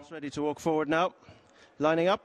Almost ready to walk forward now. Lining up.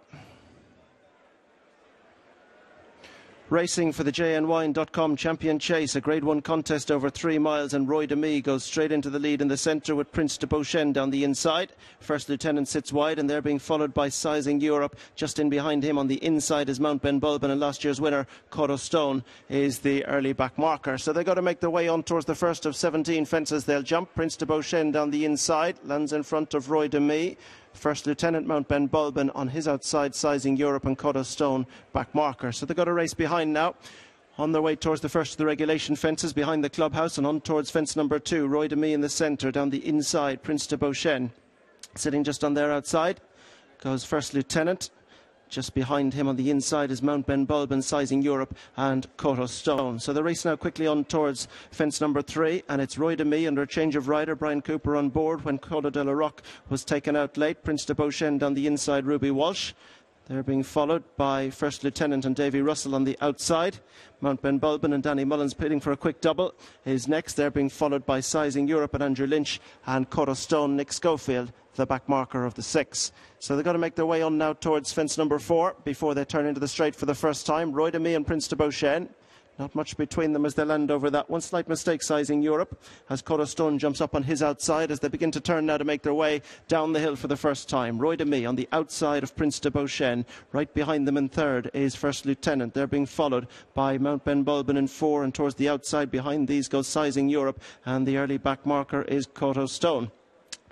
Racing for the JNWine.com Champion Chase, a Grade 1 contest over 3 miles, and Roi Du Mee goes straight into the lead in the centre with Prince de Beauchene down the inside. First Lieutenant sits wide, and they're being followed by Sizing Europe. Just in behind him on the inside is Mount Ben Bulben, and last year's winner, Cotto Stone, is the early back marker. So they've got to make their way on towards the first of 17 fences. They'll jump. Prince de Beauchene down the inside, lands in front of Roi Du Mee. First Lieutenant Mount Ben Bulben on his outside, Sizing Europe and Cotto Stone back marker. So they've got a race behind now. On their way towards the first of the regulation fences behind the clubhouse, and on towards fence number 2. Roi Du Mee in the centre, down the inside, Prince de Beauchene. Sitting just on their outside goes First Lieutenant. Just behind him on the inside is Mount Ben Bulben, Sizing Europe and Cotto Stone. So the race now quickly on towards fence number 3, and it's Roi Du Mee under a change of rider. Bryan Copper on board when Cotto de la Roque was taken out late. Prince de Beauchene down the inside, Ruby Walsh. They're being followed by First Lieutenant and Davy Russell on the outside. Mount Ben Bulben and Danny Mullins pitting for a quick double is next. They're being followed by Sizing Europe and Andrew Lynch, and Cotto Stone, Nick Schofield, the back marker of the 6. So they've got to make their way on now towards fence number 4 before they turn into the straight for the first time. Roi Du Mee and Prince de Beauchene. Not much between them as they land over that one. Slight mistake, Sizing Europe, as Cotto Stone jumps up on his outside as they begin to turn now to make their way down the hill for the first time. Roi Du Mee on the outside of Prince de Beauchene. Right behind them in third is First Lieutenant. They're being followed by Mount Ben Bulben in 4, and towards the outside behind these goes Sizing Europe, and the early back marker is Cotto Stone.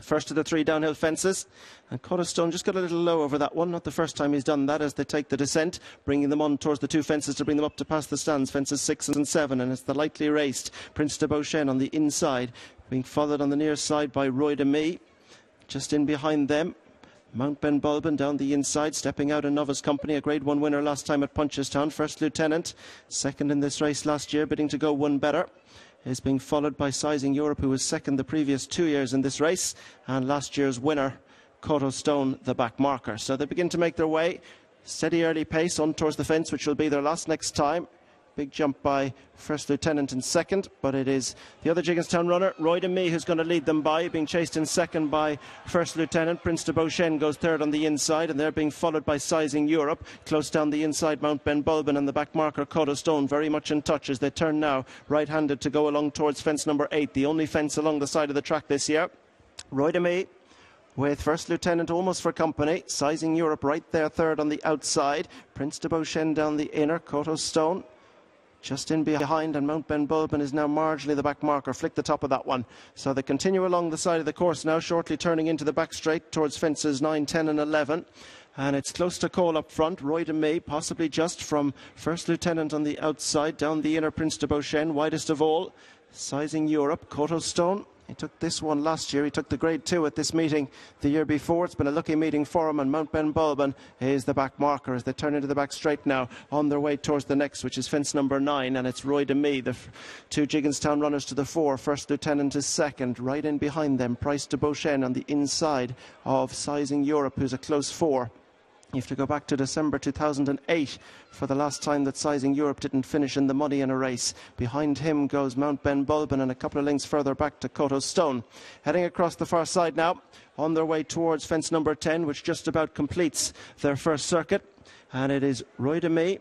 First of the 3 downhill fences, and Cotto Stone just got a little low over that one. Not the first time he's done that, as they take the descent, bringing them on towards the 2 fences to bring them up to past the stands, fences 6 and 7, and it's the lightly raced Prince de Beauchene on the inside, being followed on the near side by Roi Du Mee. Just in behind them, Mount Ben Bulben down the inside, stepping out in novice company, a Grade 1 winner last time at Punchestown. First Lieutenant, second in this race last year, bidding to go one better, is being followed by Sizing Europe, who was second the previous 2 years in this race, and last year's winner, Cotto Stone, the back marker. So they begin to make their way. Steady early pace on towards the fence, which will be their last next time. Big jump by First Lieutenant in second, but it is the other Jigginstown runner, Roi Du Mee, who's going to lead them by, being chased in second by First Lieutenant. Prince de Beauchene goes third on the inside, and they're being followed by Sizing Europe. Close down the inside, Mount Ben Bulben, and the back marker, Cotto Stone, very much in touch as they turn now right-handed to go along towards fence number 8, the only fence along the side of the track this year. Roi Du Mee with First Lieutenant almost for company. Sizing Europe right there, third on the outside. Prince de Beauchene down the inner, Cotto Stone just in behind, and Mount Ben Bulben is now marginally the back marker. Flick the top of that one. So they continue along the side of the course now, shortly turning into the back straight towards fences 9, 10 and 11. And it's close to call up front. Roi Du Mee, possibly just from First Lieutenant on the outside. Down the inner, Prince de Beauchene, widest of all. Sizing Europe, Cotto Stone. He took this one last year. He took the Grade 2 at this meeting the year before. It's been a lucky meeting for him, and Mount Ben Bulben is the back marker as they turn into the back straight now on their way towards the next, which is fence number 9, and it's Roi Du Mee, the 2 Jigginstown runners to the 4. First Lieutenant is second. Right in behind them, Prince de Beauchene on the inside of Sizing Europe, who's a close 4. You have to go back to December 2008 for the last time that Sizing Europe didn't finish in the money in a race. Behind him goes Mount Ben Bulben, and a couple of lengths further back to Cotto Stone. Heading across the far side now, on their way towards fence number 10, which just about completes their first circuit. And it is Roi Du Mee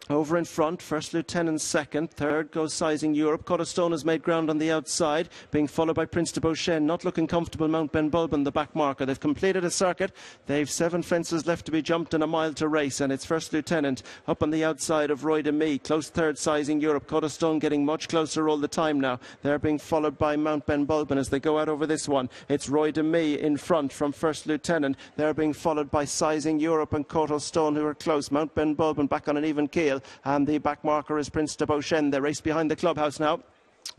over in front, First Lieutenant second, third goes Sizing Europe. Cotto Stone has made ground on the outside, being followed by Prince de Beauchene. Not looking comfortable, Mount Ben Bulben, the back marker. They've completed a circuit. They've 7 fences left to be jumped and a mile to race, and it's First Lieutenant up on the outside of Roi Du Mee. Close third, Sizing Europe. Cotto Stone getting much closer all the time now. They're being followed by Mount Ben Bulben as they go out over this one. It's Roi Du Mee in front from First Lieutenant. They're being followed by Sizing Europe and Cotto Stone, who are close. Mount Ben Bulben back on an even keel, and the back marker is Prince de Beauchene. They race behind the clubhouse now.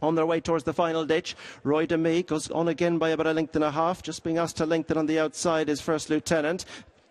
On their way towards the final ditch, Roi Du Mee goes on again by about a length and a half. Just being asked to lengthen on the outside is First Lieutenant.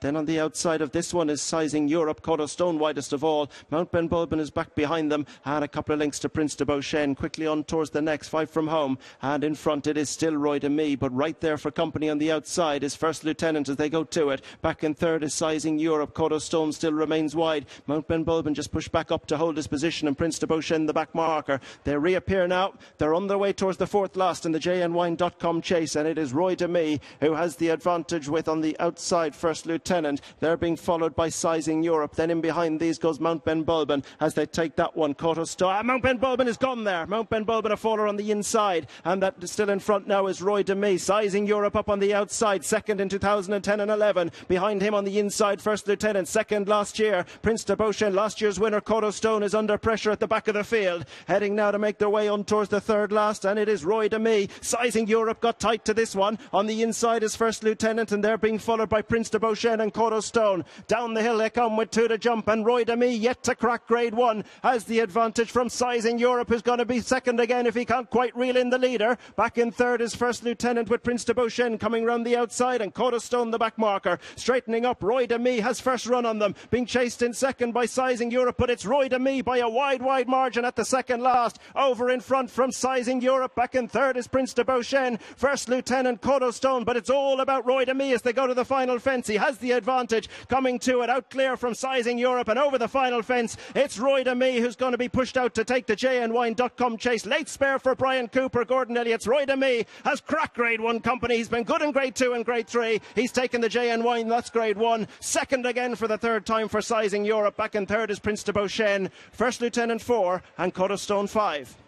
Then on the outside of this one is Sizing Europe, Codo Stone widest of all. Mount Ben Bulben is back behind them, and a couple of lengths to Prince de Beauchene. Quickly on towards the next, 5 from home, and in front it is still Roi Du Mee, but right there for company on the outside is First Lieutenant as they go to it. Back in third is Sizing Europe. Codo Stone still remains wide. Mount Ben Bulben just pushed back up to hold his position, and Prince de Beauchene the back marker. They reappear now. They're on their way towards the fourth last in the JNWine.com chase, and it is Roi Du Mee who has the advantage with on the outside First Lieutenant. They're being followed by Sizing Europe. Then in behind these goes Mount Ben Bulben as they take that one. Codo Stone. Mount Ben Bulben is gone there. Mount Ben Bulben a faller on the inside, and that still in front now is Roi Du Mee. Sizing Europe up on the outside, second in 2010 and 11. Behind him on the inside First Lieutenant, second last year. Prince de Beauchene, last year's winner. Codo Stone is under pressure at the back of the field, heading now to make their way on towards the third last, and it is Roi Du Mee. Sizing Europe got tight to this one. On the inside is First Lieutenant, and they're being followed by Prince de Beauchene and Codo Stone. Down the hill they come with 2 to jump, and Roi Du Mee yet to crack grade 1 has the advantage from Sizing Europe, who's going to be second again if he can't quite reel in the leader. Back in third is First Lieutenant with Prince de Beauchene coming round the outside, and Codo Stone the back marker. Straightening up, Roi Du Mee has first run on them, being chased in second by Sizing Europe, but it's Roi Du Mee by a wide margin at the second last. Over in front from Sizing Europe. Back in third is Prince de Beauchene, First Lieutenant, Codo Stone, but it's all about Roi Du Mee as they go to the final fence. He has the advantage coming to it, out clear from Sizing Europe, and over the final fence it's Roi Du Mee who's going to be pushed out to take the JNWine.com chase. Late spare for Bryan Copper, Gordon Elliott's. Roi Du Mee has cracked grade 1 company. He's been good in grade 2 and grade 3. He's taken the JNWine, that's grade 1. Second again for the third time for Sizing Europe. Back in third is Prince de Beauchene, First Lieutenant 4 and Codo Stone 5.